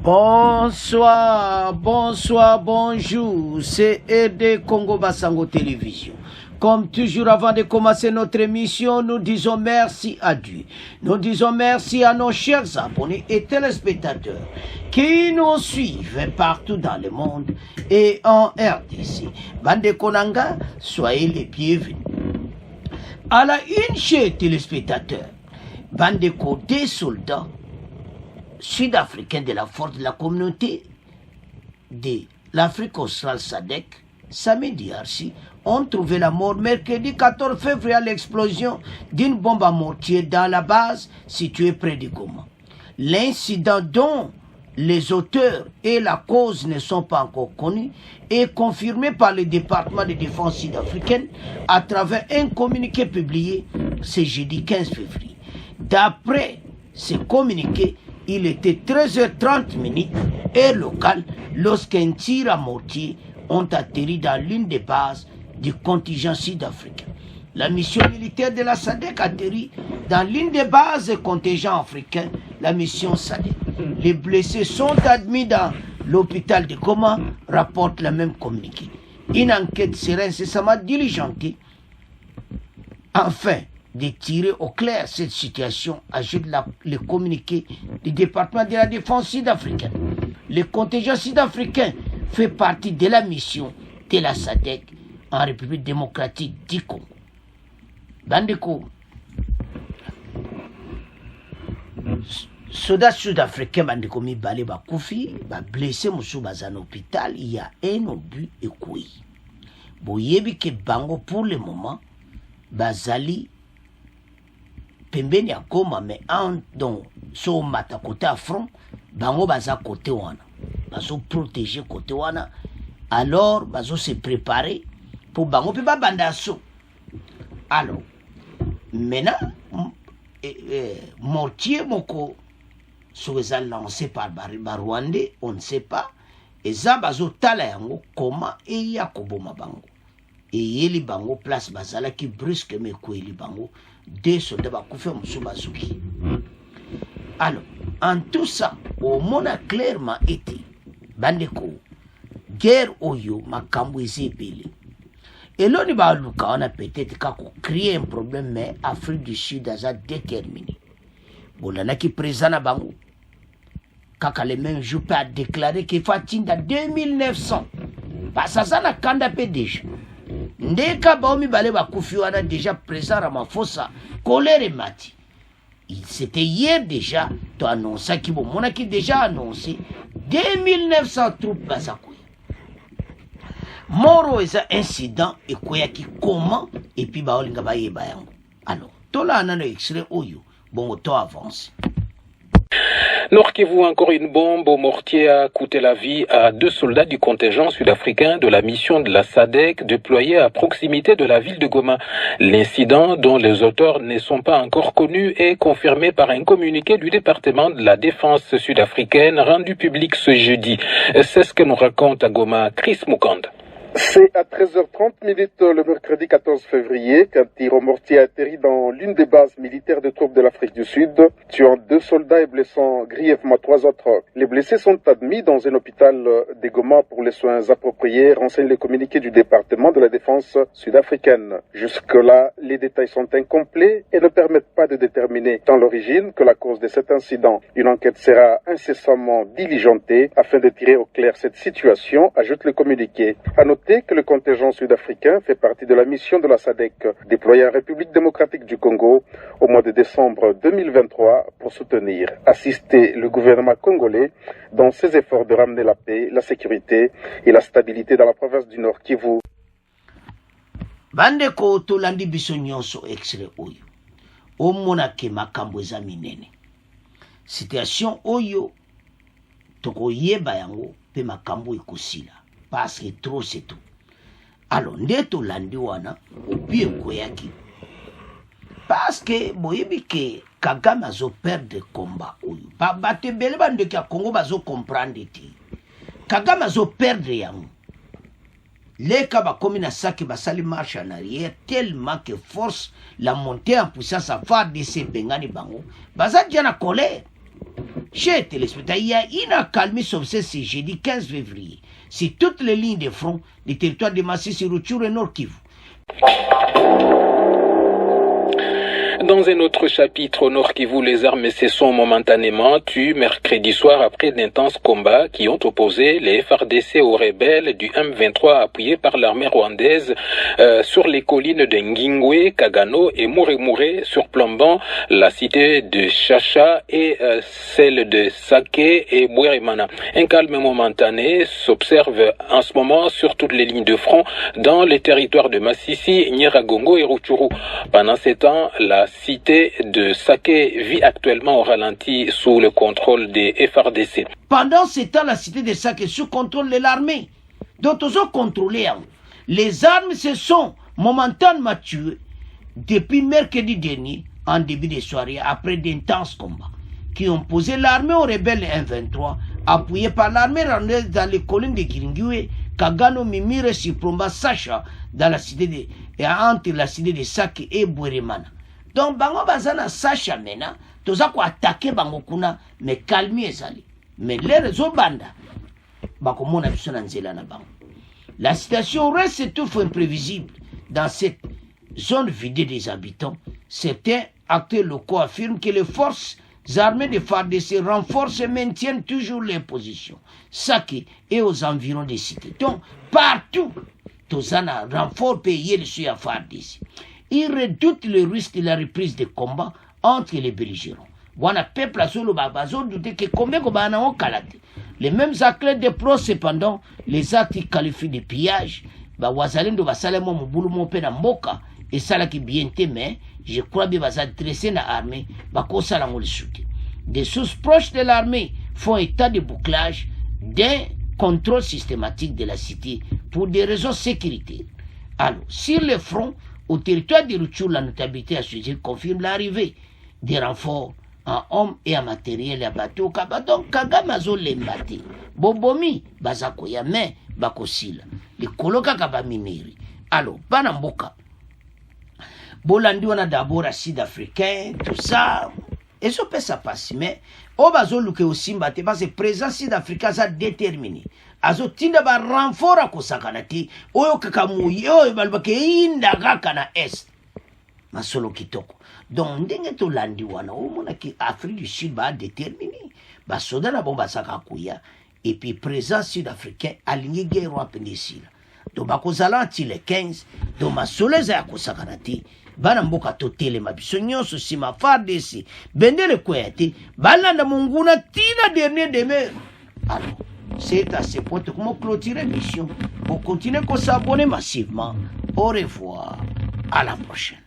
Bonsoir, bonsoir, bonjour, c'est ED Congo Basango Télévision. Comme toujours, avant de commencer notre émission, nous disons merci à Dieu. Nous disons merci à nos chers abonnés et téléspectateurs qui nous suivent partout dans le monde et en RDC. Bande Konanga, soyez les bienvenus. À la une, chez téléspectateurs, Bande des soldats sud-africains de la force de la communauté de l'Afrique australe SADC, samedi Arsi, ont trouvé la mort mercredi 14 février à l'explosion d'une bombe à mortier dans la base située près de Goma. L'incident dont les auteurs et la cause ne sont pas encore connus est confirmé par le département de défense sud-africaine à travers un communiqué publié ce jeudi 15 février. D'après ce communiqué, il était 13h30 heure locale lorsqu'un tir à mortier ont atterri dans l'une des bases du contingent sud-africain. La mission militaire de la SADC atterrit dans l'une des bases du contingent africain, la mission SADC. Les blessés sont admis dans l'hôpital de Goma, rapporte le même communiqué. Une enquête sera incessamment diligentée afin de tirer au clair cette situation, ajoute le communiqué du département de la défense sud-africaine. Le contingent sud-africain fait partie de la mission de la SADC en République démocratique du Congo. Bandeko, soldats sud-africains bandeko mibale bakufi, blessé musu bazan hôpital, il y a un obus écoué. Boyebi ke bango pour le moment, bazali pembeni ya Goma, mais en donc so mata côté à front, bango baza côté wana, bazo protéger côté wana, alors bazo se préparer pour bango pe ba bandaso. Alors maintenant mortier moko soit lancé par Rwandais, on ne sait pas, et ça bazo tala yango comment et ya koboma bango et yeli bango place bazala qui brusque me kweli bango des soldats bakufa musu bazuki. Alors en tout ça au monde a clairement été bandeko guerre oyo makambo ezebele et l'on va luka on a peut-être créer un problème, mais Afrique du Sud a déterminé bonana qui présent na bango kaka le même jour a déclaré qu'il faut atteindre 2900 parce que ça na kanda pe déjà ndeka baomi bale bakufi wana déjà présent à Mafosa colère mati. C'était hier déjà tu annoncé qui bon mon a qui déjà annoncé 2900 troupes basakoya moro eza incident et koya qui comment et puis baolinga bayeba yango. Alors tola nano extrait oyo bon to avance. Nord Kivu, encore une bombe au mortier a coûté la vie à 2 soldats du contingent sud-africain de la mission de la SADC déployés à proximité de la ville de Goma. L'incident, dont les auteurs ne sont pas encore connus, est confirmé par un communiqué du département de la défense sud-africaine rendu public ce jeudi. C'est ce que nous raconte à Goma Chris Mukanda. C'est à 13h30 le mercredi 14 février qu'un tir au mortier a atterri dans l'une des bases militaires de troupes de l'Afrique du Sud, tuant 2 soldats et blessant grièvement 3 autres. Les blessés sont admis dans un hôpital de Goma pour les soins appropriés, renseigne le communiqué du département de la défense sud-africaine. Jusque-là, les détails sont incomplets et ne permettent pas de déterminer tant l'origine que la cause de cet incident. Une enquête sera incessamment diligentée afin de tirer au clair cette situation, ajoute le communiqué. À noter que le contingent sud-africain fait partie de la mission de la SADC déployée en République démocratique du Congo au mois de décembre 2023 pour soutenir, assister le gouvernement congolais dans ses efforts de ramener la paix, la sécurité et la stabilité dans la province du Nord Kivu. Bande ko tolandi biso nyonso extrait oyo omona ke makambo eza minene situation oyo tokoyeba yango pe makambo ekosila parce que trop c'est tout. Alors ndeto landi wana obi ekoyaki parce que boyebi ke Kagame azo perdre combat oyo bato ebele bandeki ya Congo bazo comprendre te Kagame azo perdre yango leka bakomi na saki basali marche en arrière tellement que force la montée en puissance à faire de ces bengani bango baza dia na colère Chers téléspectateurs, il y a une accalmie sauf ce jeudi 15 février. C'est toutes les lignes de front du territoire de Massissi, Rutshuru et Nord Kivu. Dans un autre chapitre au Nord Kivu, les armes se sont momentanément tues mercredi soir après d'intenses combats qui ont opposé les FARDC aux rebelles du M23 appuyés par l'armée rwandaise sur les collines de Ngingwe, Kagano et Muremure, surplombant la cité de Chacha et celle de Sake et Bweremana. Un calme momentané s'observe en ce moment sur toutes les lignes de front dans les territoires de Massissi, Nyiragongo et Rutshuru. Pendant ces temps, la cité de Sake vit actuellement au ralenti sous le contrôle des FARDC. Pendant ce temps, la cité de Sake est sous contrôle de l'armée. Donc, ils ont contrôlé. Les armes se sont momentanément tuées depuis mercredi dernier, en début de soirée, après d'intenses combats qui ont posé l'armée aux rebelles M23, appuyés par l'armée rwandaise dans les collines de Kiringwe, Kagano, Mimire, Sipromba, Sacha, dans la cité de, entre la cité de Sake et Bweremana. Donc, bango bazana Sacha mena, toza ko attaquer bango kuna, mais calme ezali. Mais les réseaux banda, bako mona biso na nzela na bango. La situation reste toutefois imprévisible dans cette zone vidée des habitants. Certains acteurs locaux affirment que les forces armées de FARDC renforcent et maintiennent toujours les positions, Sake et aux environs des cités. Donc, partout, tozana renfort payé sur FARDC. Ils redoutent le risque de la reprise des combats entre les belligérants. Wana peuple a solo babazo douté que combien ko bana on kalate. Les mêmes acteurs déplorent cependant les actes qui qualifient de pillage. Ba wazalendo basalemo mubulu mo pe na mboka et sala qui bien mais je crois bien baza dressé na armée ba ko sala ngol soutien. Des sources proches de l'armée font état de bouclage d'un contrôle systématique de la cité pour des raisons sécuritaires. Alors, sur le front, au territoire de Rutshuru, la notabilité à ce jour confirme l'arrivée des renforts en hommes et en matériel à bateau. Donc, Kagamazo l'embate. Bobomi, Bazakoya, mais Bakosila. Les coloca Kabamineri. Alors, Banamboka. Bolandi, on a d'abord à Sud-Africain, tout ça. Et ça peut ça passer, mais au bazo luke aussi mbate parce que présent Sud-Africain ça déterminé. Azo tinda ba renfort à kosakanati, oyo kakamuyi, oyo balbake inda gakana est. Masolo kitoko. Donc ndenge to landi wana, o mona ki Afrique du Sud ba déterminé. Ba soda na bomba sakakuya et puis présent Sud-Africain aligné guerre wa peninsula. Donc ba kozala anti le 15, donc masolo za kosakanati. Bana mboka totele mabiso nyonso sima FARDC bendele kwete balanda munguna tina dernier demeure. Alors c'est à ce point que comment clôturer mission pour continuer à s'abonner massivement. Au revoir, à la prochaine.